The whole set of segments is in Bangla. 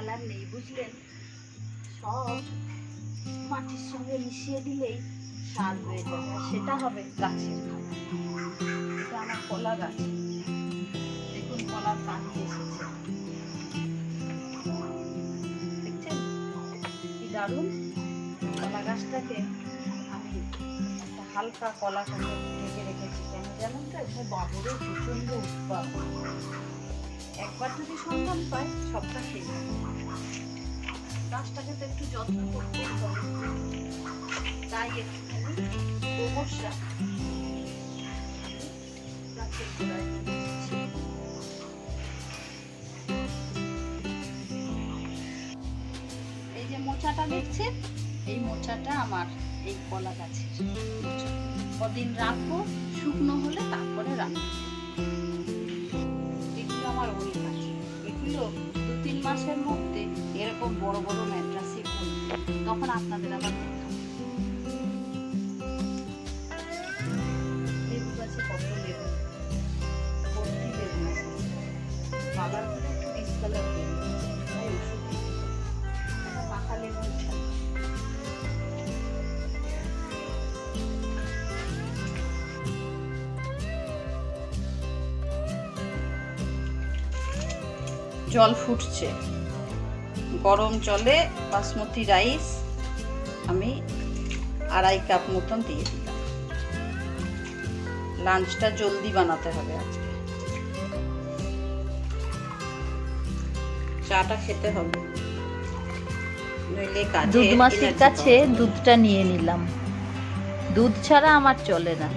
ফেলার নেই, বুঝলেন? সব মাটির সঙ্গে মিশিয়ে দিলেই সার হয়ে যাবে, আর সেটা হবে গাছের খাবার। এটা আমার কলা গাছ, দেখুন কলার কান্দি এসেছে, দেখছেন কি দারুণ। কলা গাছটাকে আমি একটা হালকা কলা কাঁচা ঢেকে রেখেছি, কেন জানেন তো? এখানে বাবরের প্রচন্ড উৎপাত, একবার যদি সন্ধান পায় সবটা খেয়ে যাবে। গাছটাকে তো একটু যত্ন করতেই হবে, তাই একটুখানি গোবর সার গাছের গোড়ায় দিচ্ছি। এই যে মোচাটা দেখছেন, এই মোচাটা আমার এই কলা গাছের মোচা। কদিন রাখবো, শুকনো হলে তারপরে রাখবো। এগুলো আমার ওই গাছ, এগুলো 2-3 মাসের মধ্যে এরকম বড় বড় ম্যাড্রাসে করবে, তখন আপনাদের আবার দেখাবো। লেবু গাছে কত লেবু, ভর্তি লেবু এসেছে। বাবার একটু ডিসকালার লেবু, তাই ওষুধ দিচ্ছি, পাকা লেবু। জল ফুটছে, গরম জলে বাসমতি রাইস আমি 2.5 কাপ মতন দিয়ে দিলাম। লাঞ্চটা জলদি বানাতে হবে আজকে, চাটা খেতে হবে, নইলে কাজে। দুধ মাসির কাছে দুধটা নিয়ে নিলাম, দুধ ছাড়া আমার চলে না।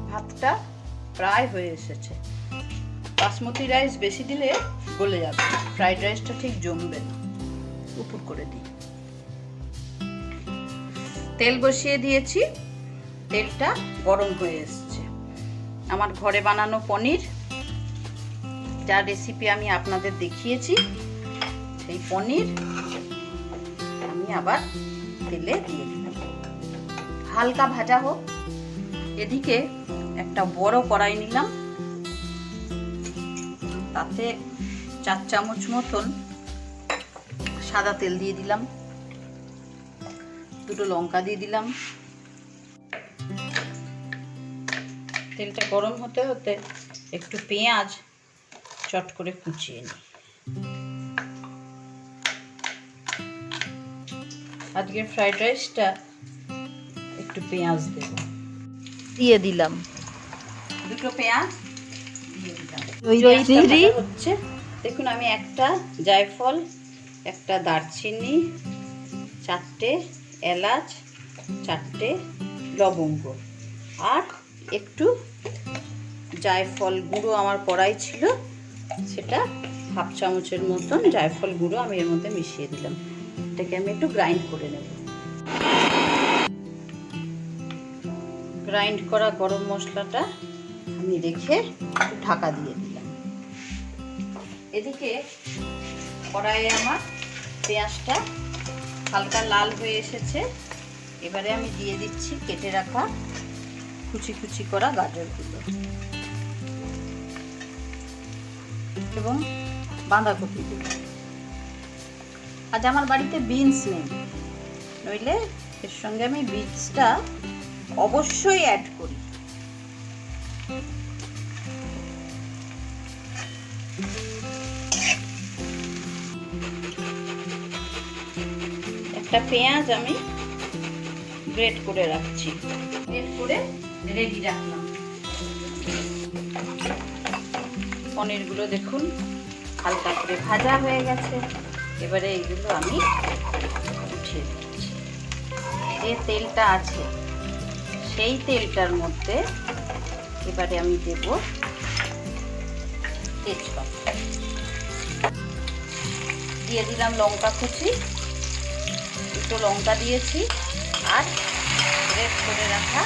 ভাতটা প্রায় হয়ে এসেছে। বাসমতি রাইস বেশি দিলে গলে যাবে, ফ্রাইড রাইসটা ঠিক জমবে না। উপর করে দিই, তেল বসিয়ে দিয়েছি, তেলটা গরম হয়ে এসছে। আমার ঘরে বানানো পনির, যার রেসিপি আমি আপনাদের দেখিয়েছি, সেই পনির আমি আবার তেলে দিয়ে দিলাম। হালকা ভাজা হোক। এদিকে একটা বড় কড়াই নিলাম, তাতে 4 চামচ মতন সাদা তেল দিয়ে দিলাম, 2টো লঙ্কা দিয়ে দিলাম। তেলটা গরম হতে হতে একটু পেঁয়াজ চট করে কুচিয়ে নিই। আজকের ফ্রাইড রাইসটা একটু পেঁয়াজ দেব, দিয়ে দিলাম 2টো পেঁয়াজ দিয়ে দিলাম। হচ্ছে দেখুন, আমি একটা জায়ফল, একটা দারচিনি, 4টে এলাচ, 4টে লবঙ্গ, আর একটু জায়ফল গুঁড়ো আমার কড়াই ছিল, সেটা 1/2 চামচের মতন জায়ফল গুঁড়ো আমি এর মধ্যে মিশিয়ে দিলাম। এটাকে আমি একটু গ্রাইন্ড করে নেব। গ্রাইন্ড করা গরম মশলাটা আমি রেখে একটু ঢাকা দিয়ে দিলাম। এদিকে কড়াইয়ে আমার পেঁয়াজটা হালকা লাল হয়ে এসেছে। এবারে আমি দিয়ে দিচ্ছি কেটে রাখা কুচি কুচি করা গাজরগুলো এবং বাঁধাকপিগুলো। আজ আমার বাড়িতে বিনস নেই, নইলে এর সঙ্গে আমি বিনসটা অবশ্যই অ্যাড করি। একটা পেঁয়াজ আমি গ্রেট করে রাখছি, গ্রেট করে রেডি রাখলাম। পনিরগুলো দেখুন হালকা করে ভাজা হয়ে গেছে। এবারে এইগুলো আমি উঠিয়ে দিচ্ছি। যে তেলটা আছে সেই তেলটার মধ্যে এবারে আমি দেব তেজপাতা, দিয়ে দিলাম লঙ্কা কুচি, 2টো লঙ্কা দিয়েছি, আর গ্রেট করে রাখা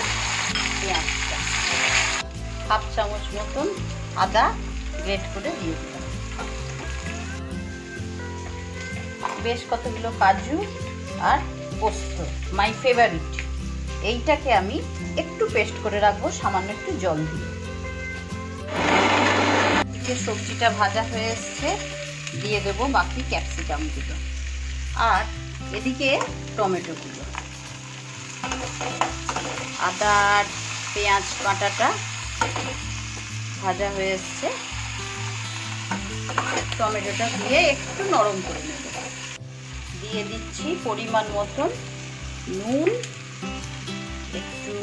পেঁয়াজটা, 1/2 চামচ মতন আদা গ্রেট করে দিয়ে দিলাম, বেশ কতগুলো কাজু আর পোস্ত, মাই ফেভারিট, এইটাকে আমি একটু পেস্ট করে রাখবো সামান্য একটু জল দিয়ে। এদিকে সবজিটা ভাজা হয়ে এসছে, দিয়ে দেবো বাকি ক্যাপসিকামগুলো আর এদিকে টমেটোগুলো। আদা আর পেঁয়াজ কাঁটাটা ভাজা হয়ে এসছে, টমেটোটা দিয়ে একটু নরম করে নেব। দিয়ে দিচ্ছি পরিমাণ মতন নুন, একটু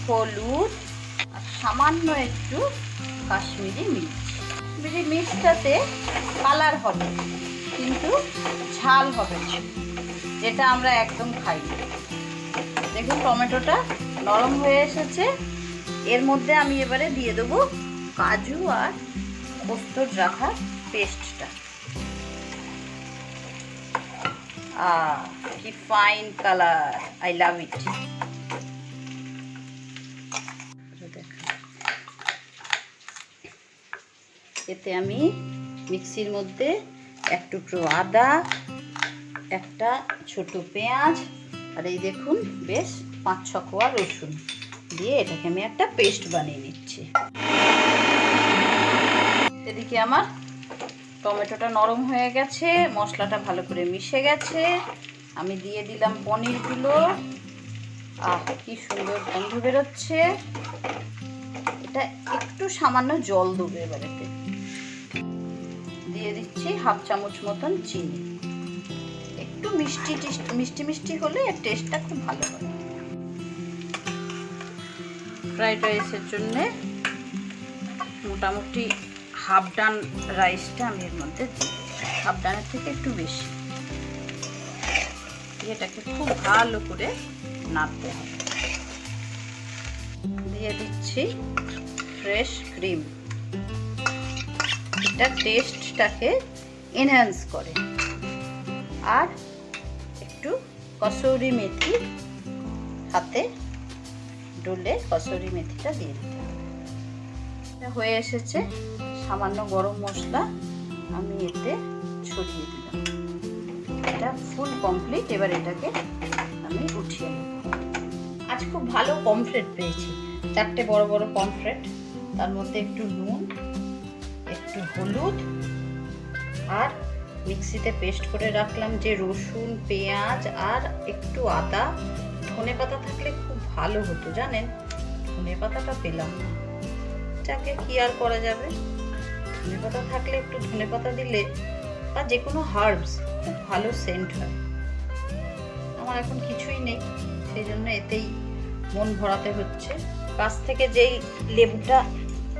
হলুদ আর সামান্য একটু কাশ্মীরি মির্চ। কাশ্মীরি মির্চটাতে কালার হবে কিন্তু ঝাল হবে না, যেটা আমরা একদম খাই না। দেখুন টমেটোটা নরম হয়ে এসেছে। এর মধ্যে আমি এবারে দিয়ে দেবো কাজু আর পোস্তর রাখা পেস্টটা। কি ফাইন কালার, আই লাভ ইট। এতে আমি মিক্সির মধ্যে এক টুকরো আদা, একটা ছোট পেঁয়াজ আর এই দেখুন বেশ 5-6 কোয়া রসুন দিয়ে এটাকে আমি একটা পেস্ট বানিয়ে নিচ্ছি। এদিকে আমার টমেটোটা নরম হয়ে গেছে, মশলাটা ভালো করে মিশে গেছে। আমি দিয়ে দিলাম পনিরগুলো। কি সুন্দর গন্ধ বেরোচ্ছে। এটা একটু সামান্য জল দেবো এবারেতে। দিয়ে দিচ্ছি 1/2 চামচ মতন চিনি। একটু মিষ্টি মিষ্টি হলে এর টেস্টটা খুব ভালো হয়। ফ্রাইড রাইসের জন্য মোটামুটি হাফ ডান রাইসটা আমি এর মধ্যে দিই, হাফ ডানের থেকে একটু বেশি। এটাকে খুব ভালো করে নাড়তে হবে। দিয়ে দিচ্ছি ফ্রেশ ক্রিম, এটা টেস্টটাকে এনহ্যান্স করে। আর একটু কসুরি মেথি, হাতে ডলে কসুরি মেথিটা দিয়ে দিতে হবে। হয়ে এসেছে। সামান্য গরম মশলা আমি এতে ছড়িয়ে দিলাম। এটা ফুল কমপ্লিট। এবার এটাকে আমি উঠিয়ে নেব। আজ খুব ভালো পমফ্রেট পেয়েছি, 4টে বড় বড় পমফ্রেট, তার মধ্যে একটু নুন, একটু হলুদ আর মিক্সিতে পেস্ট করে রাখলাম যে রসুন, পেঁয়াজ আর একটু আদা। ধনেপাতা থাকলে খুব ভালো হতো, জানেন, ধনেপাতাটা পেলাম না। যাকে কি আর করা যাবে, ধনেপাতা থাকলে একটু ধনেপাতা দিলে বা যে কোনো হার্বস খুব ভালো সেন্ট হয়। আমার এখন কিছুই নেই, সেই জন্য এতেই মন ভরাতে হচ্ছে। গাছ থেকে যেই লেবুটা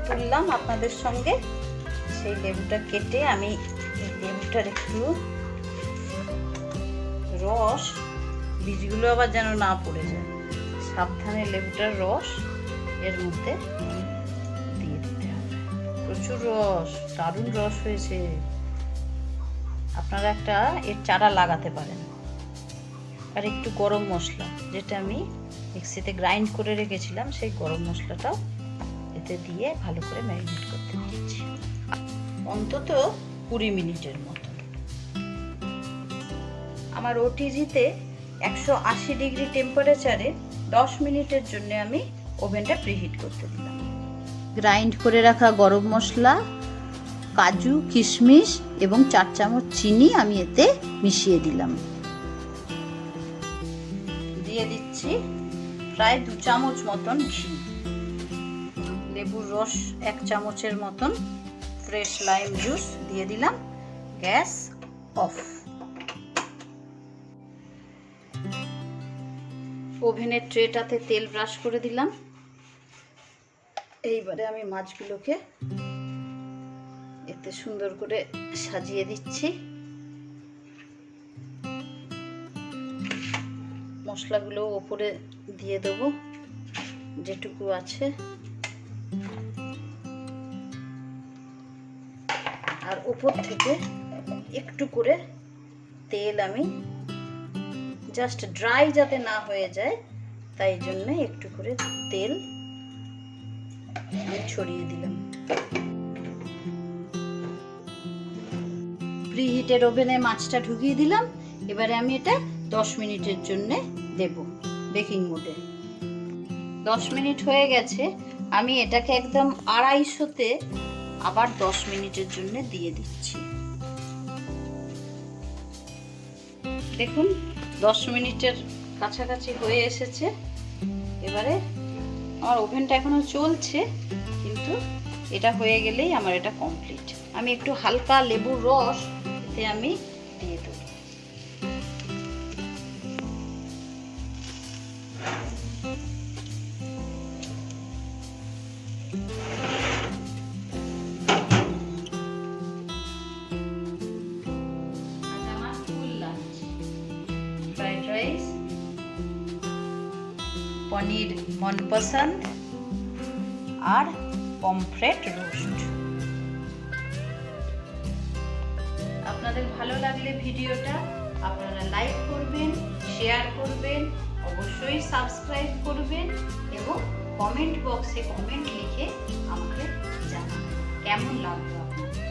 তুললাম আপনাদের সঙ্গে, সেই লেবুটা কেটে আমি এই লেবুটার একটু রস, বীজগুলো আবার যেন না পড়ে যায়, সাবধানে লেবুটার রস এর মধ্যে দিয়ে দিতে হবে। প্রচুর রস, দারুণ রস হয়েছে। আপনারা একটা এর চারা লাগাতে পারেন। আর একটু গরম মশলা, যেটা আমি মিক্সিতে গ্রাইন্ড করে রেখেছিলাম, সেই গরম মশলাটাও এতে দিয়ে ভালো করে ম্যারিনেট করতে দিচ্ছি অন্তত 20 মিনিটের মতো। আমার ওটিজিতে 180 ডিগ্রি টেম্পারেচারে 10 মিনিটের জন্য আমি ওভেনটা প্রিহিট করতে দিলাম। গ্রাইন্ড করে রাখা গরম মশলা, কাজু, কিশমিশ এবং 4 চামচ চিনি আমি এতে মিশিয়ে দিলাম। দিয়ে দিচ্ছি প্রায় 2 চামচ মতন ঘি, লেবুর রস 1 চামচের মতন, ফ্রেশ লাইম জুস দিয়ে দিলাম। Gas off. ওভেনের ট্রেটাতে তেল ব্রাশ করে দিলাম। এইবারে আমি মাছগুলোকে এতে সুন্দর করে সাজিয়ে দিচ্ছি। মশলাগুলো ওপরে দিয়ে দেবো যেটুকু আছে। আর উপর থেকে একটু করে তেল আমি জাস্ট ড্রাই যাতে না হয়ে যায়, তাই জন্য একটু করে তেল আমি ছড়িয়ে দিলাম। প্রিহিটেড ওভেনে মাছটা ঢুকিয়ে দিলাম। এবারে আমি এটা 10 মিনিটের জন্য দেব বেকিং মোডে। 10 মিনিট হয়ে গেছে। আমি এটাকে একদম 250-তে আবার 10 মিনিটের জন্য দিয়ে দিচ্ছি। দেখুন 10 মিনিটের কাছাকাছি হয়ে এসেছে। এবারে আমার ওভেনটা এখনো চলছে, কিন্তু এটা হয়ে গেলেই আমার এটা কমপ্লিট। আমি একটু হালকা লেবুর রস এতে আমি দিয়ে দেব। আমার ফুল লাঞ্চ, ফ্রাইড রাইস, পনির মনপসন্দ আর পমফ্রেট রোস্ট। আপনাদের ভালো লাগলে ভিডিওটা আপনারা লাইক করবেন, শেয়ার করবেন, অবশ্যই সাবস্ক্রাইব করবেন এবং কমেন্ট বক্সে কমেন্ট লিখে আমাকে জানাবেন কেমন লাগলো আপনাদের।